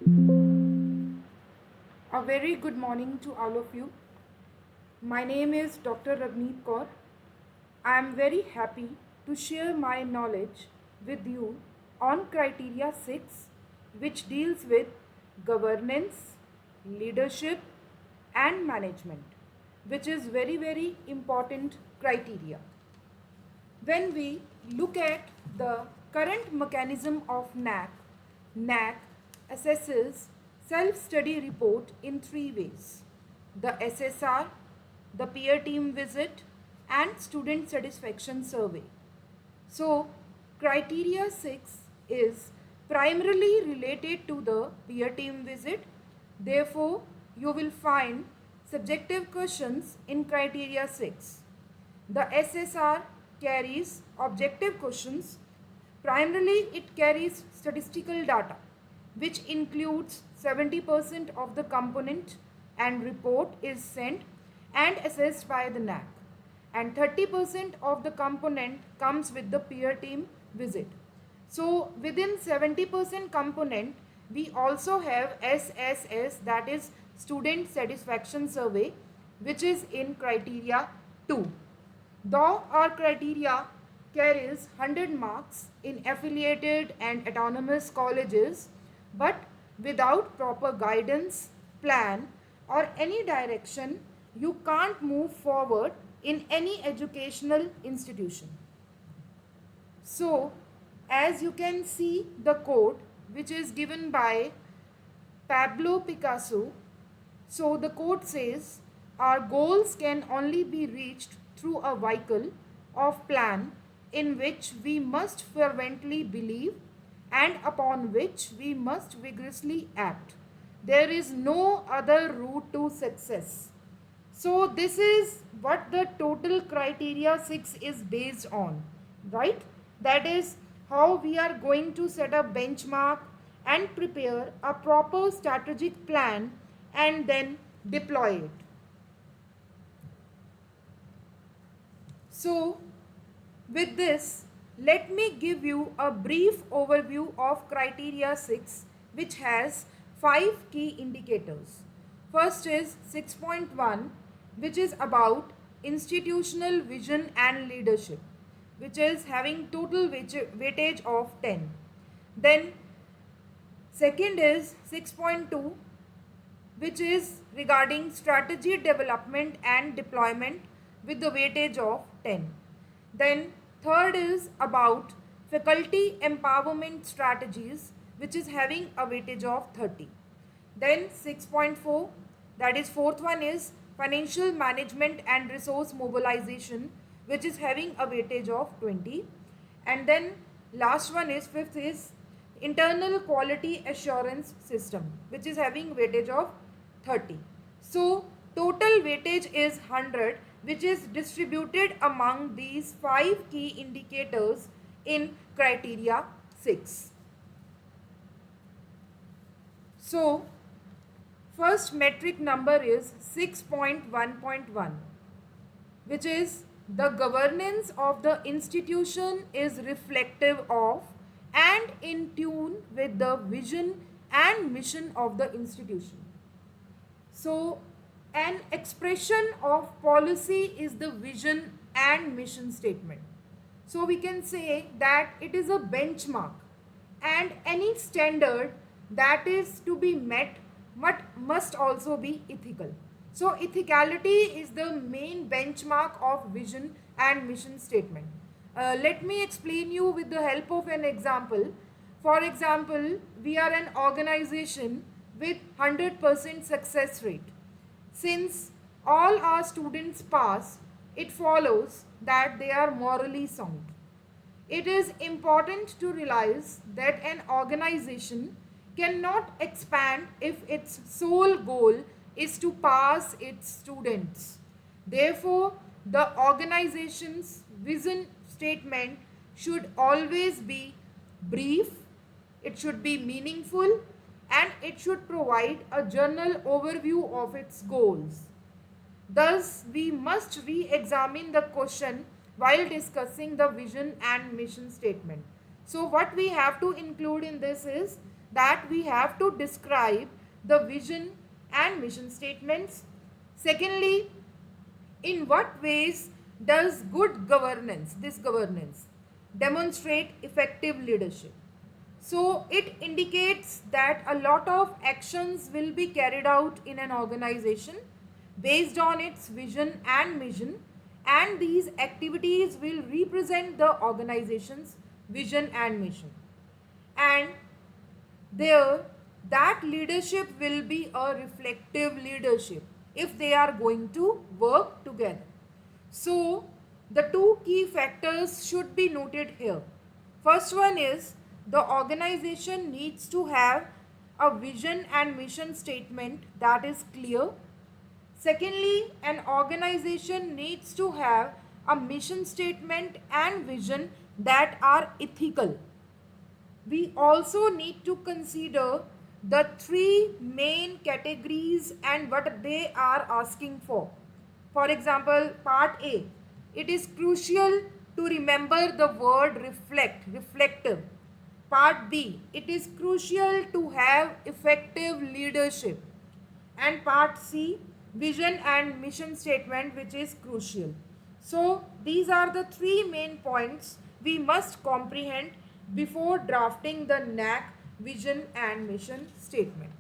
A very good morning to all of you. My name is Dr. Ravneet Kaur. I am very happy to share my knowledge with you on Criteria 6, which deals with governance, leadership, and management, which is very important criteria. When we look at the current mechanism of NAC assesses self-study report in three ways: the SSR, the peer team visit, and student satisfaction survey. So, criteria 6 is primarily related to the peer team visit. Therefore, you will find subjective questions in criteria 6. The SSR carries objective questions. Primarily, it carries statistical data, which includes 70% of the component, and report is sent and assessed by the NAC. And 30% of the component comes with the peer team visit. So within 70% component, we also have SSS, that is student satisfaction survey, which is in criteria 2. Though our criteria carries 100 marks in affiliated and autonomous colleges, but without proper guidance, plan, or any direction, you can't move forward in any educational institution. So, as you can see the quote which is given by Pablo Picasso. So the quote says, our goals can only be reached through a vehicle of plan in which we must fervently believe and upon which we must vigorously act. There is no other route to success. So this is what the total criteria 6 is based on, right? That is how we are going to set a benchmark and prepare a proper strategic plan and then deploy it. So with this, let me give you a brief overview of criteria 6, which has 5 key indicators. First is 6.1, which is about institutional vision and leadership, which is having total weightage of 10. Then second is 6.2, which is regarding strategy development and deployment with the weightage of 10. Then third is about faculty empowerment strategies, which is having a weightage of 30. Then 6.4, that is fourth one, is financial management and resource mobilization, which is having a weightage of 20. And then last one is fifth is internal quality assurance system, which is having weightage of 30. So total weightage is 100, which is distributed among these 5 key indicators in criteria 6. So first metric number is 6.1.1, which is the governance of the institution is reflective of and in tune with the vision and mission of the institution. So an expression of policy is the vision and mission statement. So we can say that it is a benchmark, and any standard that is to be met but must also be ethical. So ethicality is the main benchmark of vision and mission statement. Let me explain you with the help of an example. For example, we are an organization with 100% success rate. Since all our students pass, it follows that they are morally sound. It is important to realize that an organization cannot expand if its sole goal is to pass its students. Therefore, the organization's vision statement should always be brief, it should be meaningful, and it should provide a general overview of its goals. Thus, we must re-examine the question while discussing the vision and mission statement. So, what we have to include in this is that we have to describe the vision and mission statements. Secondly, in what ways does good governance, this governance, demonstrate effective leadership? So it indicates that a lot of actions will be carried out in an organization based on its vision and mission, and these activities will represent the organization's vision and mission. And there, that leadership will be a reflective leadership if they are going to work together. So the two key factors should be noted here. First one is the organization needs to have a vision and mission statement that is clear. Secondly, an organization needs to have a mission statement and vision that are ethical. We also need to consider the three main categories and what they are asking for. For example, part A, it is crucial to remember the word reflect, reflective. Part B, it is crucial to have effective leadership. And part C, vision and mission statement, which is crucial. So these are the three main points we must comprehend before drafting the NAC vision and mission statement.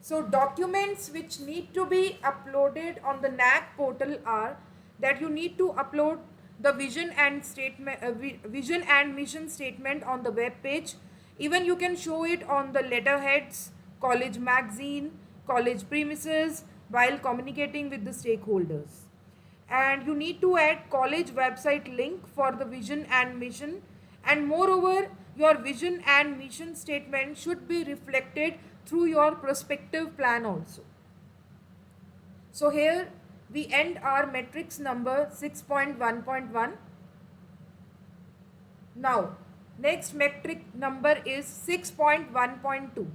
So documents which need to be uploaded on the NAC portal are that you need to upload the vision and vision and mission statement on the web page. Even you can show it on the letterheads, college magazine, college premises while communicating with the stakeholders. And you need to add college website link for the vision and mission, and moreover your vision and mission statement should be reflected through your prospective plan also. So here we end our matrix number 6.1.1. Now next metric number is 6.1.2,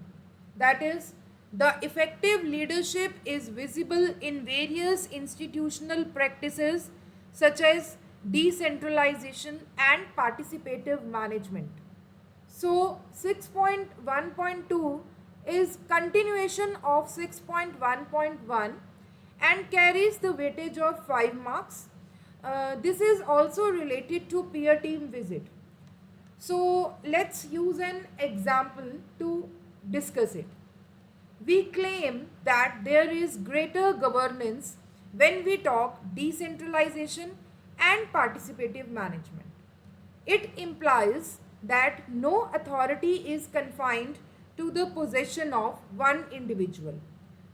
that is the effective leadership is visible in various institutional practices such as decentralization and participative management. So 6.1.2 is continuation of 6.1.1 and carries the weightage of 5 marks. This is also related to peer team visit. So let's use an example to discuss it. We claim that there is greater governance when we talk decentralization and participative management. It implies that no authority is confined to the possession of one individual.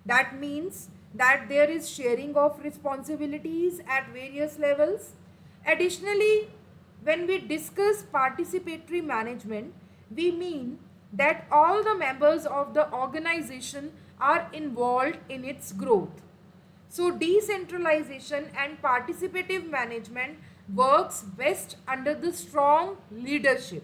That means that there is sharing of responsibilities at various levels. Additionally, when we discuss participatory management, we mean that all the members of the organization are involved in its growth. So decentralization and participative management works best under the strong leadership.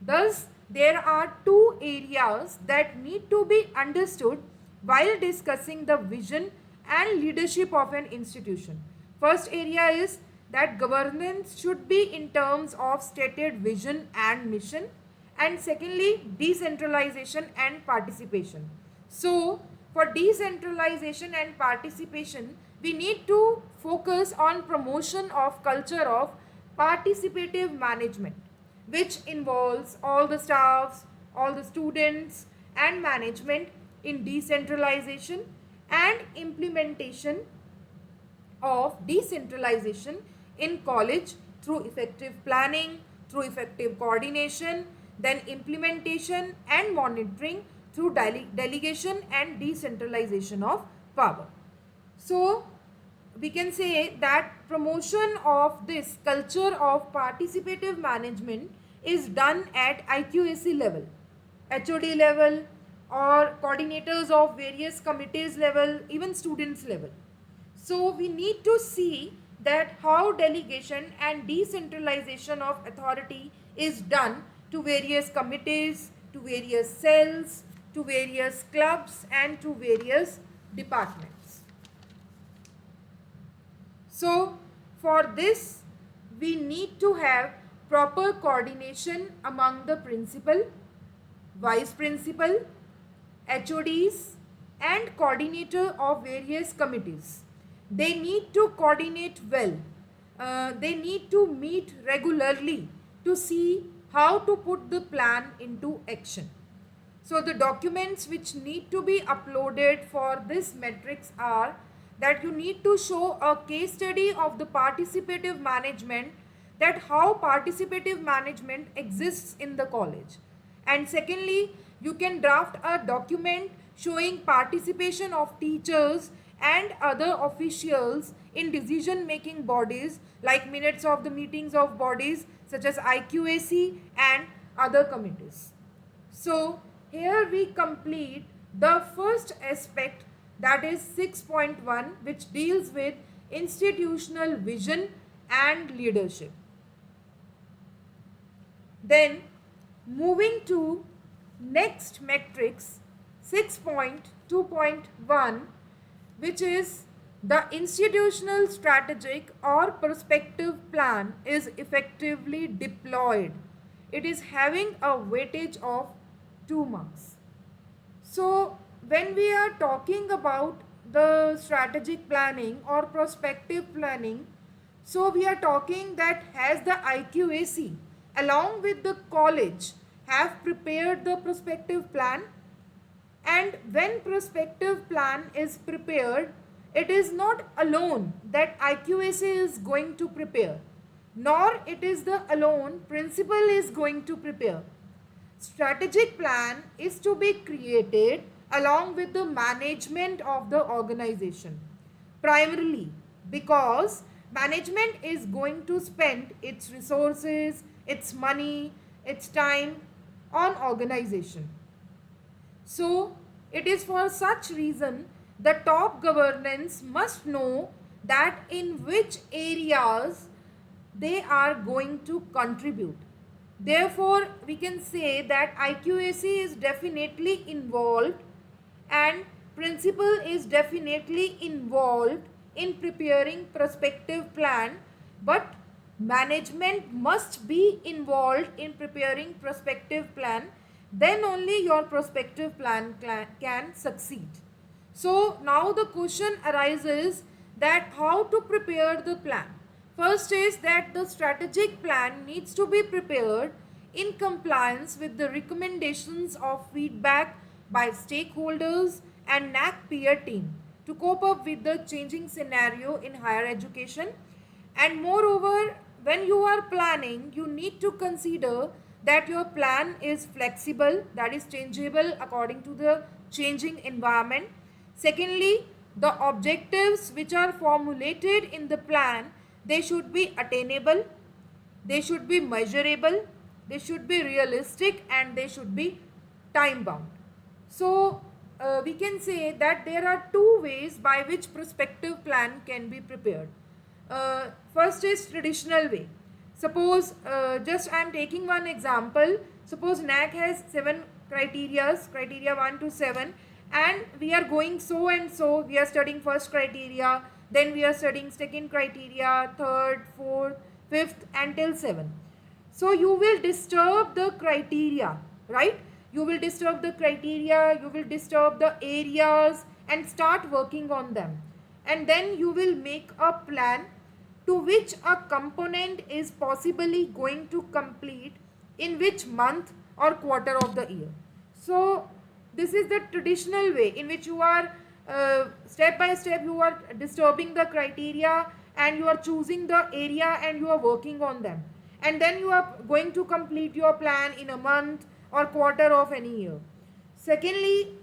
Thus, there are two areas that need to be understood while discussing the vision and leadership of an institution. First area is that governance should be in terms of stated vision and mission, and secondly decentralization and participation. So for decentralization and participation, we need to focus on promotion of culture of participative management, which involves all the staffs, all the students and management in decentralization and implementation of decentralization in college through effective planning, through effective coordination, then implementation and monitoring through delegation and decentralization of power. So we can say that promotion of this culture of participative management is done at IQAC level, HOD level, or coordinators of various committees level, even students level. So we need to see that how delegation and decentralization of authority is done to various committees, to various cells, to various clubs and to various departments. So for this we need to have proper coordination among the principal, vice principal, HODs and coordinator of various committees. They need to coordinate well. They need to meet regularly to see how to put the plan into action. So the documents which need to be uploaded for this matrix are that you need to show a case study of the participative management, that how participative management exists in the college. And secondly, you can draft a document showing participation of teachers and other officials in decision making bodies like minutes of the meetings of bodies such as IQAC and other committees. So here we complete the first aspect, that is 6.1, which deals with institutional vision and leadership. Then moving to next matrix 6.2.1, which is the institutional strategic or prospective plan is effectively deployed. It is having a weightage of 2 marks. So when we are talking about the strategic planning or prospective planning, so we are talking that has the IQAC along with the college have prepared the prospective plan, and when prospective plan is prepared, it is not alone that IQAC is going to prepare, nor it is the alone principal is going to prepare. Strategic plan is to be created along with the management of the organization, primarily because management is going to spend its resources, its money, its time on organization. So it is for such reason the top governance must know that in which areas they are going to contribute. Therefore, we can say that IQAC is definitely involved and principal is definitely involved in preparing prospective plan, but management must be involved in preparing prospective plan, then only your prospective plan can succeed. So now the question arises that how to prepare the plan. First is that the strategic plan needs to be prepared in compliance with the recommendations of feedback by stakeholders and NAC peer team to cope up with the changing scenario in higher education. And moreover, when you are planning, you need to consider that your plan is flexible, that is changeable according to the changing environment. Secondly, the objectives which are formulated in the plan, they should be attainable, they should be measurable, they should be realistic, and they should be time bound. So we can say that there are two ways by which prospective plan can be prepared. First is traditional way. Suppose just I am taking one example. Suppose NAC has 7 criteria 1 to 7, and we are going so and so. We are studying first criteria, then we are studying second criteria, third, fourth, fifth, until 7. So you will disturb the criteria, right? You will disturb the criteria, you will disturb the areas and start working on them. And then you will make a plan to which a component is possibly going to complete in which month or quarter of the year. So this is the traditional way in which you are step by step you are disturbing the criteria and you are choosing the area and you are working on them. And then you are going to complete your plan in a month or quarter of any year. Secondly,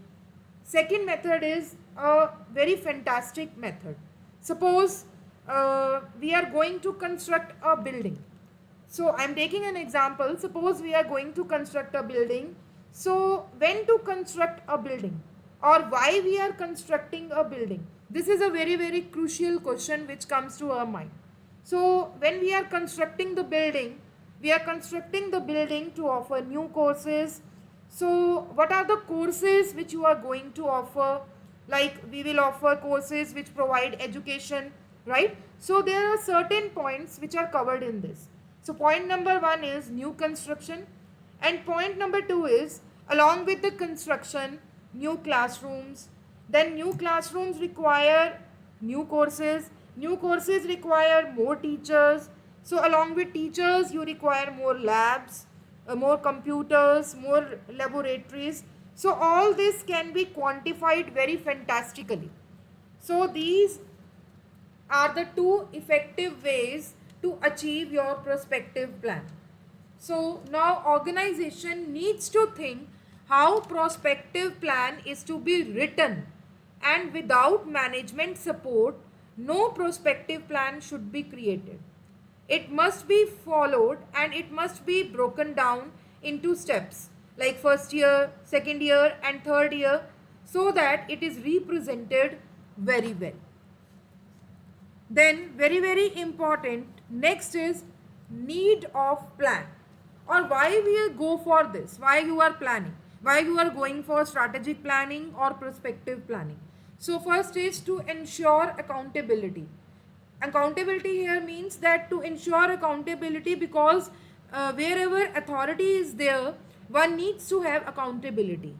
second method is a very fantastic method. Suppose we are going to construct a building. So I am taking an example. Suppose we are going to construct a building. So when to construct a building or why we are constructing a building? This is a very crucial question which comes to our mind. So when we are constructing the building, we are constructing the building to offer new courses. So what are the courses which you are going to offer? Like we will offer courses which provide education, right? So there are certain points which are covered in this. So point number 1 is new construction, and point number 2 is along with the construction, new classrooms. Then new classrooms require new courses require more teachers. So along with teachers you require more labs, more computers, more laboratories. So all this can be quantified very fantastically. So these are the two effective ways to achieve your prospective plan. So now organization needs to think how prospective plan is to be written, and without management support no prospective plan should be created. It must be followed and it must be broken down into steps like first year, second year and third year, so that it is represented very well. Then very important, next is need of plan, or why we go for this, why you are planning, why you are going for strategic planning or prospective planning. So first is to ensure accountability. Accountability here means that to ensure accountability, because wherever authority is there, one needs to have accountability.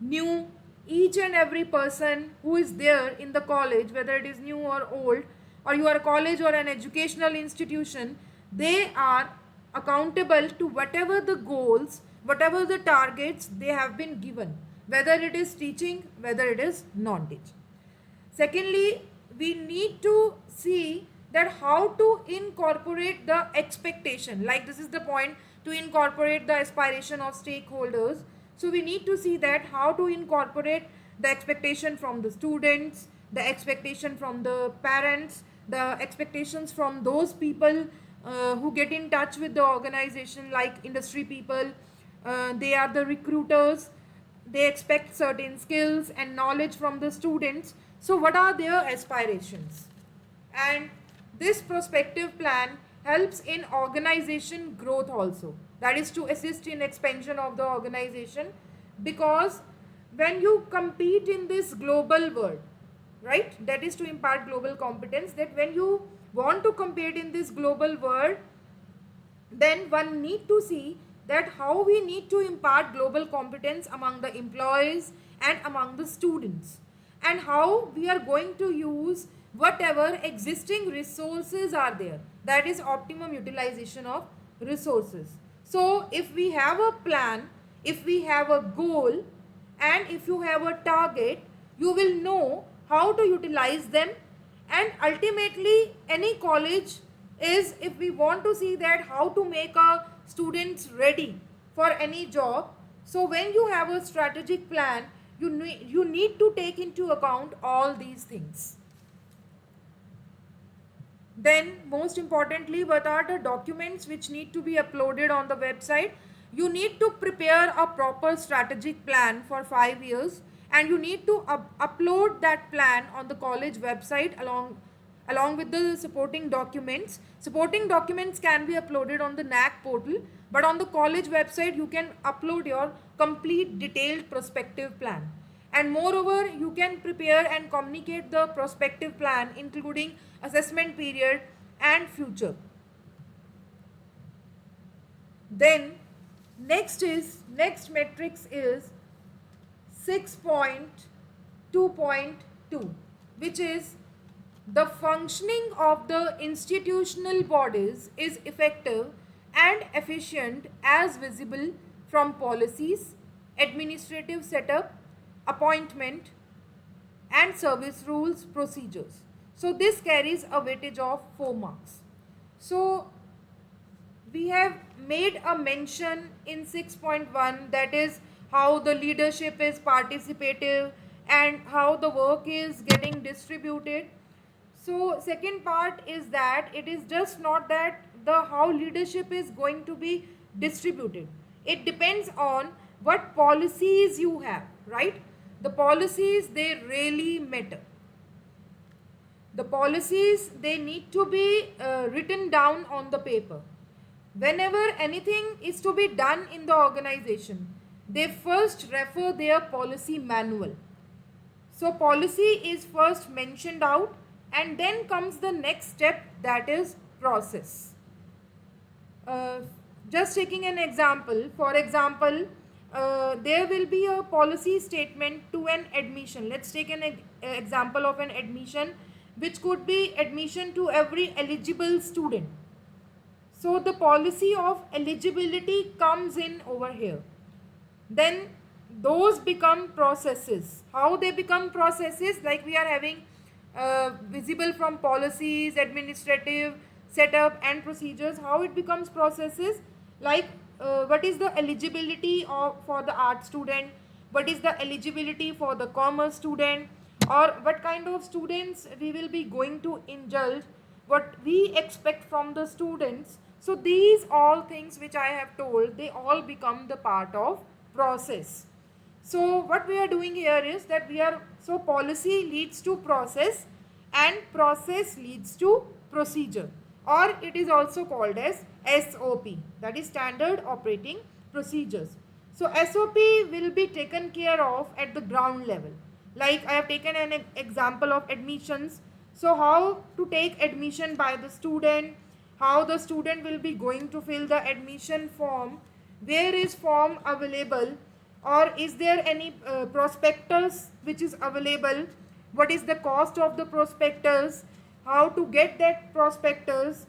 New, each and every person who is there in the college, whether it is new or old, or you are a college or an educational institution, they are accountable to whatever the goals, whatever the targets they have been given, whether it is teaching, whether it is non-teaching. Secondly, we need to see that how to incorporate the expectation, like this is the point, to incorporate the aspiration of stakeholders. So we need to see that how to incorporate the expectation from the students, the expectation from the parents, the expectations from those people who get in touch with the organization, like industry people. They are the recruiters. They expect certain skills and knowledge from the students. So what are their aspirations? And this prospective plan helps in organization growth also, that is to assist in expansion of the organization, because when you compete in this global world, right, that is to impart global competence, that when you want to compete in this global world, then one need to see that how we need to impart global competence among the employees and among the students, and how we are going to use whatever existing resources are there, that is optimum utilization of resources. So if we have a plan, if we have a goal, and if you have a target, you will know how to utilize them. And ultimately any college is, if we want to see that how to make our students ready for any job, so when you have a strategic plan, you need to take into account all these things. Then most importantly, what are the documents which need to be uploaded on the website? You need to prepare a proper strategic plan for 5 years, and you need to upload that plan on the college website along with the supporting documents. Supporting documents can be uploaded on the NAC portal, but on the college website you can upload your complete detailed prospective plan. And moreover, you can prepare and communicate the prospective plan including assessment period and future. Then next matrix is 6.2.2, which is the functioning of the institutional bodies is effective and efficient as visible from policies, administrative setup, appointment and service rules procedures. So this carries a weightage of 4 marks. So we have made a mention in 6.1, that is how the leadership is participative and how the work is getting distributed. So second part is that it is just not that the how leadership is going to be distributed. It depends on what policies you have, right? The policies, they really matter. The policies, they need to be written down on the paper. Whenever anything is to be done in the organization, they first refer their policy manual. So policy is first mentioned out, and then comes the next step, that is process. uh, just taking an example, for example, there will be a policy statement to an admission. Let's take an example of an admission, which could be admission to every eligible student. So the policy of eligibility comes in over here. Then those become processes. How they become processes? Like we are having visible from policies, administrative setup and procedures. How it becomes processes? Like what is the eligibility for the art student, what is the eligibility for the commerce student, or what kind of students we will be going to indulge, what we expect from the students. So these all things which I have told, they all become the part of process. So what we are doing here is that so policy leads to process and process leads to procedure, or it is also called as SOP, that is standard operating procedures. So SOP will be taken care of at the ground level. Like I have taken an example of admissions. So how to take admission by the student, how the student will be going to fill the admission form, where is form available, or is there any prospectus which is available, what is the cost of the prospectus, how to get that prospectus,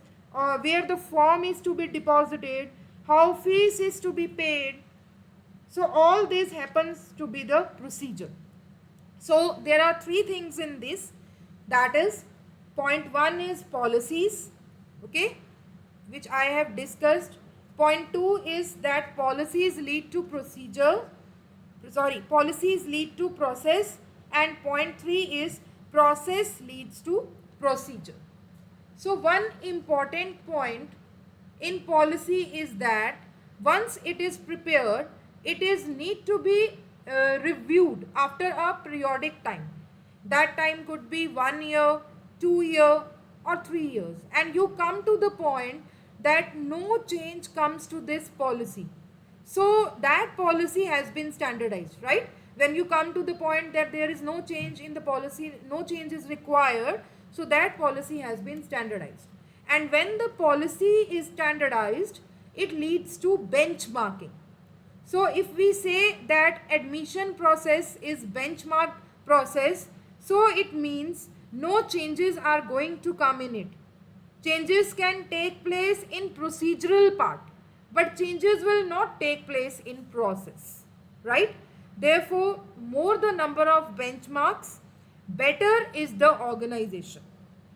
where the form is to be deposited, how fees is to be paid. So all this happens to be the procedure. So there are three things in this, that is point 1 is policies, okay, which I have discussed. Point 2 is that policies lead to policies lead to process, and point 3 is process leads to procedure. So one important point in policy is that once it is prepared, it is need to be reviewed after a periodic time. That time could be 1 year, 2 year or 3 years, and you come to the point that no change comes to this policy. So that policy has been standardized, right? When you come to the point that there is no change in the policy, no change is required, so that policy has been standardized. And when the policy is standardized, it leads to benchmarking. So if we say that admission process is benchmark process, so it means no changes are going to come in it. Changes can take place in procedural part, but changes will not take place in process, right? Therefore, more the number of benchmarks, better is the organization.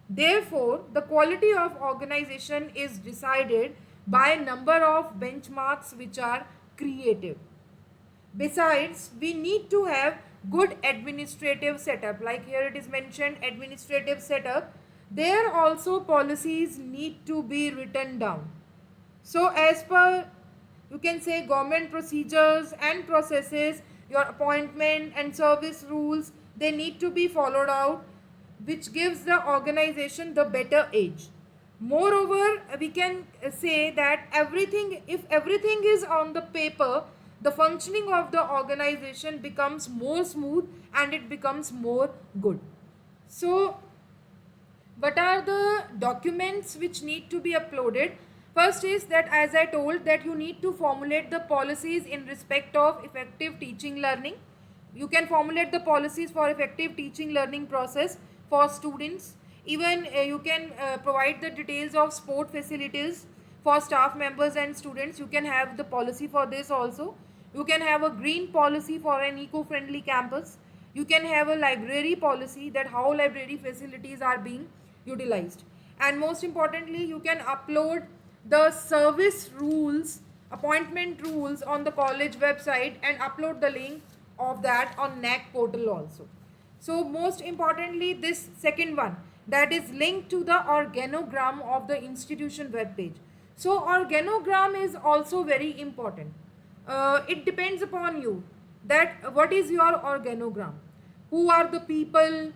Therefore, the quality of organization is decided by number of benchmarks which are created. Besides, we need to have good administrative setup. Like here it is mentioned, administrative setup. There also policies need to be written down. So as per, you can say, government procedures and processes, your appointment and service rules, they need to be followed out, which gives the organization the better edge. Moreover, we can say that if everything is on the paper, the functioning of the organization becomes more smooth and it becomes more good. So what are the documents which need to be uploaded? First is that, as I told, that you need to formulate the policies in respect of effective teaching learning. You can formulate the policies for effective teaching learning process for students. Even you can provide the details of sport facilities for staff members and students. You can have the policy for this also. You can have a green policy for an eco-friendly campus. You can have a library policy, that how library facilities are being utilized. And most importantly, you can upload the service rules, appointment rules on the college website and upload the link of that on NAC portal also. So most importantly, this second one, that is linked to the organogram of the institution web page. So organogram is also very important. It depends upon you that what is your organogram, who are the people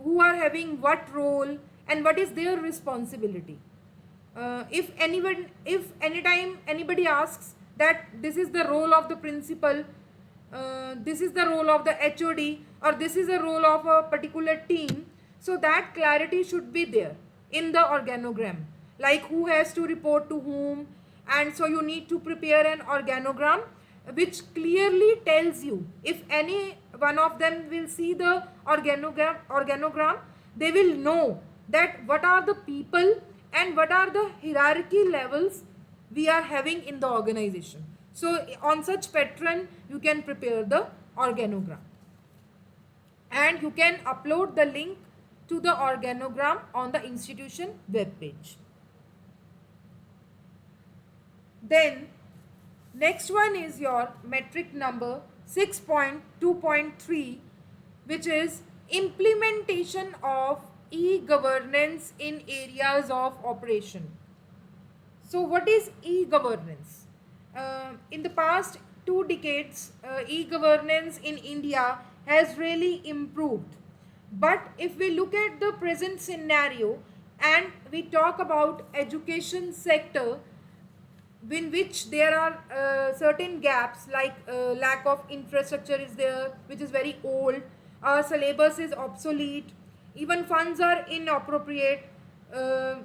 who are having what role and what is their responsibility. If anytime anybody asks that this is the role of the principal, this is the role of the HOD, or this is the role of a particular team, so that clarity should be there in the organogram, like who has to report to whom, and so you need to prepare an organogram which clearly tells you, if any one of them will see the organogram, they will know that what are the people and what are the hierarchy levels we are having in the organization. So on such pattern you can prepare the organogram, and you can upload the link to the organogram on the institution web page. Then next one is your metric number 6.2.3, which is implementation of e-governance in areas of operation. So what is e-governance? In the past 2 decades, e-governance in India has really improved. But if we look at the present scenario and we talk about education sector, in which there are certain gaps, like lack of infrastructure is there, which is very old, our syllabus is obsolete, even funds are inappropriate, uh,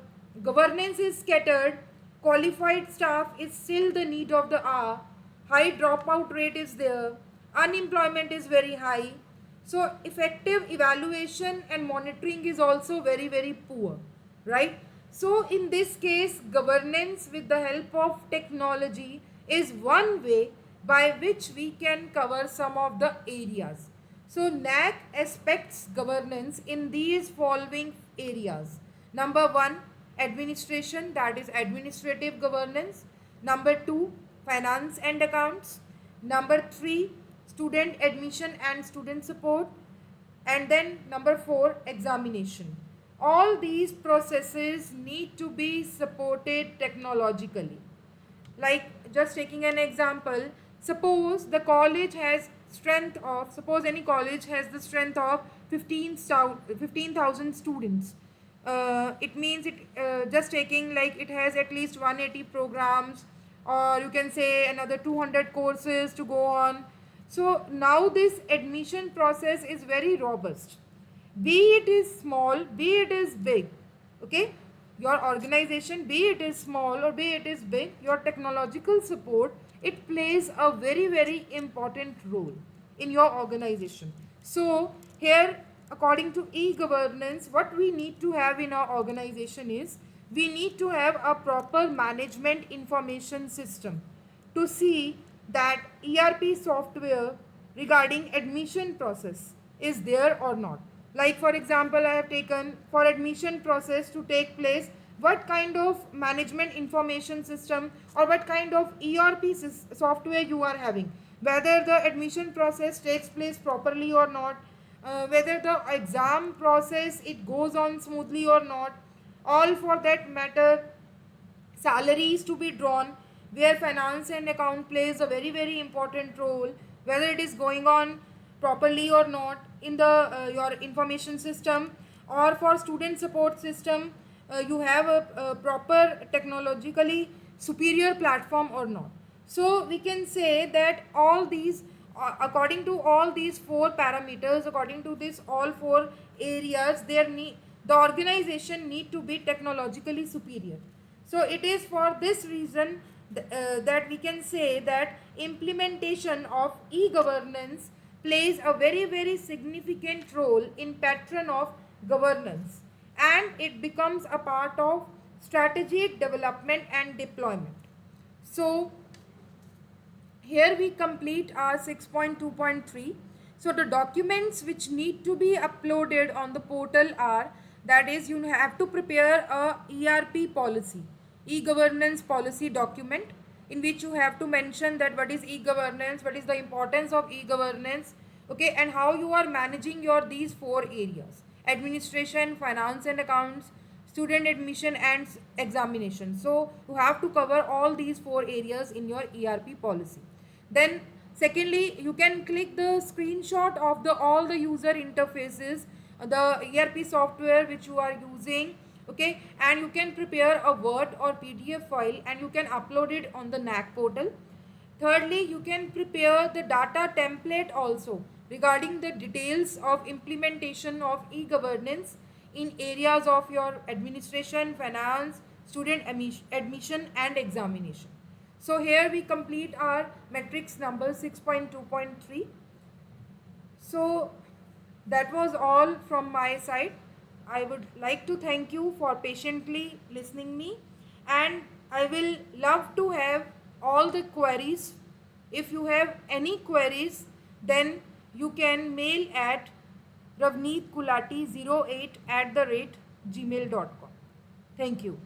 governance is scattered, qualified staff is still the need of the hour, high dropout rate is there, unemployment is very high, so effective evaluation and monitoring is also very very poor, right? So in this case, governance with the help of technology is one way by which we can cover some of the areas. So NAC aspects governance in these following areas. Number 1, administration, that is administrative governance. Number 2, finance and accounts. Number 3, student admission and student support. And then number 4, examination. All these processes need to be supported technologically. Like, just taking an example, suppose the college has strength of, suppose any college has the strength of 15,000 students. It means it, just taking, like, it has at least 180 programs, or you can say another 200 courses to go on. So now this admission process is very robust, be it is small, be it is big. Okay, your organization, be it is small or be it is big, your technological support, it plays a very very important role in your organization. So here, according to e-governance, what we need to have in our organization is, we need to have a proper management information system to see that ERP software regarding admission process is there or not. Like, for example, I have taken, for admission process to take place, what kind of management information system or what kind of ERP software you are having, whether the admission process takes place properly or not, whether the exam process it goes on smoothly or not, all for that matter, salaries to be drawn, where finance and account plays a very very important role, whether it is going on properly or not in the your information system. Or for student support system, you have a proper technologically superior platform or not. So we can say that all these, according to all these 4 parameters, according to this all 4 areas, the organization need to be technologically superior. So it is for this reason that we can say that implementation of e-governance plays a very very significant role in pattern of governance, and it becomes a part of strategic development and deployment. So here we complete our 6.2.3. So the documents which need to be uploaded on the portal are, that is, you have to prepare a ERP policy, e-governance policy document, in which you have to mention that what is e-governance, what is the importance of e-governance, okay, and how you are managing your these 4 areas: administration, finance and accounts, student admission and examination. So you have to cover all these 4 areas in your ERP policy. Then secondly, you can click the screenshot of the all the user interfaces, the ERP software which you are using, okay, and you can prepare a Word or PDF file and you can upload it on the NAC portal. Thirdly, you can prepare the data template also regarding the details of implementation of e-governance in areas of your administration, finance, student admission and examination. So here we complete our matrix number 6.2.3. So that was all from my side. I would like to thank you for patiently listening me, and I will love to have all the queries. If you have any queries, then you can mail at ravneetkulati08 @gmail.com. Thank you.